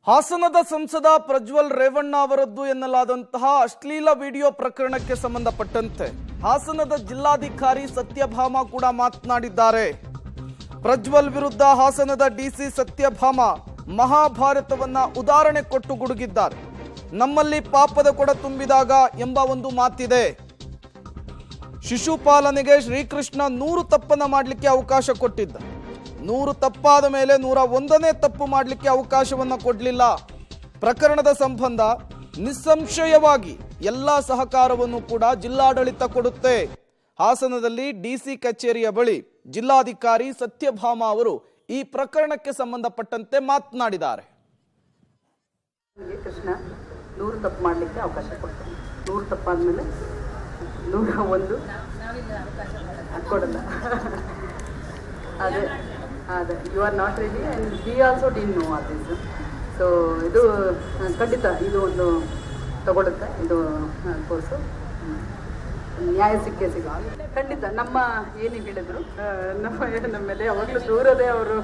ಹಾಸನದ ಸಂಸದ ಪ್ರಜ್ವಲ್ ರೇವಣ್ಣ ಅವರದ್ದು ಎನ್ನಲಾದಂತಹ ಅಶ್ಲೀಲ ವಿಡಿಯೋ ಪ್ರಕರಣಕ್ಕೆ ಸಂಬಂಧಪಟ್ಟಂತೆ ಹಾಸನದ ಜಿಲ್ಲಾಧಿಕಾರಿ ಸತ್ಯಭಾಮ ಕೂಡ ಮಾತನಾಡಿದ್ದಾರೆ. ಪ್ರಜ್ವಲ್ ವಿರುದ್ಧ ಹಾಸನದ ಡಿಸಿ ಸತ್ಯಭಾಮ ಮಹಾಭಾರತವನ್ನ ಉದಾಹರಣೆ ಕೊಟ್ಟು ಗುಡುಗಿದ್ದಾರೆ. ನಮ್ಮಲ್ಲಿ ಪಾಪದ ಕೊಡ ತುಂಬಿದಾಗ ಎಂಬ ಒಂದು ಮಾತಿದೆ. ಶಿಶುಪಾಲನೆಗೆ ಶ್ರೀಕೃಷ್ಣ 100 ತಪ್ಪನ್ನ ಮಾಡಲಿಕ್ಕೆ ಅವಕಾಶ ಕೊಟ್ಟಿದ್ದ. 100 ತಪ್ಪಾದ ಮೇಲೆ 101ನೇ ತಪ್ಪು ಮಾಡಲಿಕ್ಕೆ ಅವಕಾಶವನ್ನ ಕೊಡಲಿಲ್ಲ. ಪ್ರಕರಣದ ಸಂಬಂಧ ನಿಸ್ಸಂಶಯವಾಗಿ ಎಲ್ಲ ಸಹಕಾರವನ್ನು ಕೂಡ ಜಿಲ್ಲಾಡಳಿತ ಕೊಡುತ್ತೆ. ಹಾಸನದಲ್ಲಿ ಡಿಸಿ ಕಚೇರಿಯ ಬಳಿ ಜಿಲ್ಲಾಧಿಕಾರಿ ಸತ್ಯಭಾಮ ಅವರು ಈ ಪ್ರಕರಣಕ್ಕೆ ಸಂಬಂಧಪಟ್ಟಂತೆ ಮಾತನಾಡಿದ್ದಾರೆ. ಕೃಷ್ಣ 100 ತಪ್ಪು ಮಾಡಲಿಕ್ಕೆ ಅವಕಾಶ ಕೊಡ್ತಾನೆ. 100 ತಪ್ಪಾದ್ಮೇಲೆ 101 ಕೊಡಲ್ಲ. ಅದೇ you are not ready and we also didn't know all this. So ಇದು ಖಂಡಿತ ಇದು ಒಂದು ತಗೊಳುತ್ತೆ. ಇದು ಕೋರ್ಸು ನ್ಯಾಯ ಸಿಕ್ಕೇ ಖಂಡಿತ. ನಮ್ಮ ಏನು ಹೇಳಿದ್ರು ನಮ್ಮ ಮೇಲೆ ಯಾವಾಗಲೂ ದೂರದೇ ಅವರು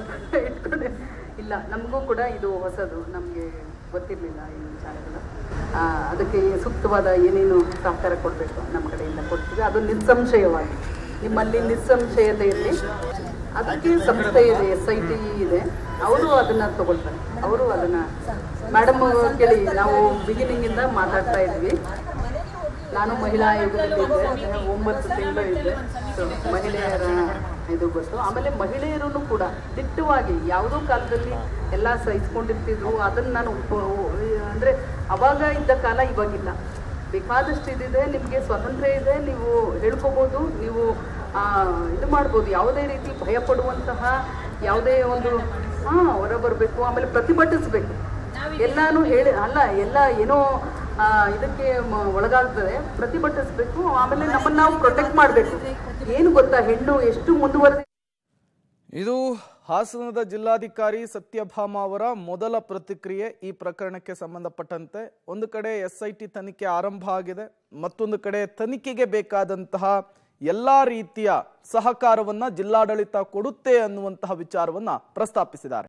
ಇಟ್ಕೊಂಡೆ ಇಲ್ಲ. ನಮಗೂ ಕೂಡ ಇದು ಹೊಸದು, ನಮಗೆ ಗೊತ್ತಿರಲಿಲ್ಲ ಈ ವಿಚಾರಗಳು. ಅದಕ್ಕೆ ಸೂಕ್ತವಾದ ಏನೇನು ಸಹಕಾರ ಕೊಡಬೇಕು ನಮ್ಮ ಕಡೆಯಿಂದ ಕೊಡ್ತೀವಿ. ಅದು ನಿಸ್ಸಂಶಯವಾಗಿ ನಿಮ್ಮಲ್ಲಿ ನಿಸ್ಸಂಶಯತೆ ಇರಲಿ. ಅದಕ್ಕೆ ಸಂಸ್ಥೆ ಇದೆ, SIT ಇದೆ, ಅವರು ಅದನ್ನು ತಗೊಳ್ತಾರೆ. ಅವರು ಅದನ್ನು ಮೇಡಮ್ ಕೇಳಿ ನಾವು ಬಿಗಿನಿಂಗಿಂದ ಮಾತಾಡ್ತಾ ಇದ್ವಿ. ನಾನು ಮಹಿಳಾ ಆಯೋಗದಲ್ಲಿ ಇದ್ದೆ, 9 ತಿಂಗಳು ಇದ್ದೆ. ಸೊ ಮಹಿಳೆಯರ ಇದು ಗೊತ್ತು. ಆಮೇಲೆ ಮಹಿಳೆಯರೂ ಕೂಡ ದಿಟ್ಟವಾಗಿ ಯಾವುದೋ ಕಾಲದಲ್ಲಿ ಎಲ್ಲ ಸಹಿಸ್ಕೊಂಡಿರ್ತಿದ್ರು. ಅದನ್ನು ನಾನು ಅಂದರೆ ಅವಾಗ ಇದ್ದ ಕಾಲ ಇವಾಗಿಲ್ಲ. ಬೇಕಾದಷ್ಟು ಇದಿದೆ, ನಿಮಗೆ ಸ್ವಾತಂತ್ರ್ಯ ಇದೆ, ನೀವು ಹೇಳ್ಕೋಬೋದು, ನೀವು ಇದು ಮಾಡ್ಬೋದು. ಯಾವುದೇ ರೀತಿ ಭಯ ಪಡುವಂತಹ ಯಾವುದೇ ಒಂದು ಹೊರ ಬರಬೇಕು. ಆಮೇಲೆ ಪ್ರತಿಭಟಿಸಬೇಕು. ಎಲ್ಲಾನು ಹೇಳಿ ಅಲ್ಲ, ಎಲ್ಲ ಏನೋ ಇದಕ್ಕೆ ಒಳಗಾಗ್ತದೆ. ಪ್ರತಿಭಟಿಸಬೇಕು. ಆಮೇಲೆ ನಮ್ಮನ್ನು ನಾವು ಪ್ರೊಟೆಕ್ಟ್ ಮಾಡಬೇಕು. ಏನು ಗೊತ್ತಾ, ಹೆಣ್ಣು ಎಷ್ಟು ಮುಂದುವರೆದ. ಇದು ಹಾಸನದ ಜಿಲ್ಲಾಧಿಕಾರಿ ಸತ್ಯಭಾಮ ಅವರ ಮೊದಲ ಪ್ರತಿಕ್ರಿಯೆ ಈ ಪ್ರಕರಣಕ್ಕೆ ಸಂಬಂಧಪಟ್ಟಂತೆ. ಒಂದು ಕಡೆ SIT ತನಿಖೆ ಆರಂಭ ಆಗಿದೆ, ಮತ್ತೊಂದು ಕಡೆ ತನಿಖೆಗೆ ಬೇಕಾದಂತಹ ಎಲ್ಲಾ ರೀತಿಯ ಸಹಕಾರವನ್ನ ಜಿಲ್ಲಾಡಳಿತ ಕೊಡುತ್ತೆ ಅನ್ನುವಂತಹ ವಿಚಾರವನ್ನ ಪ್ರಸ್ತಾಪಿಸಿದ್ದಾರೆ.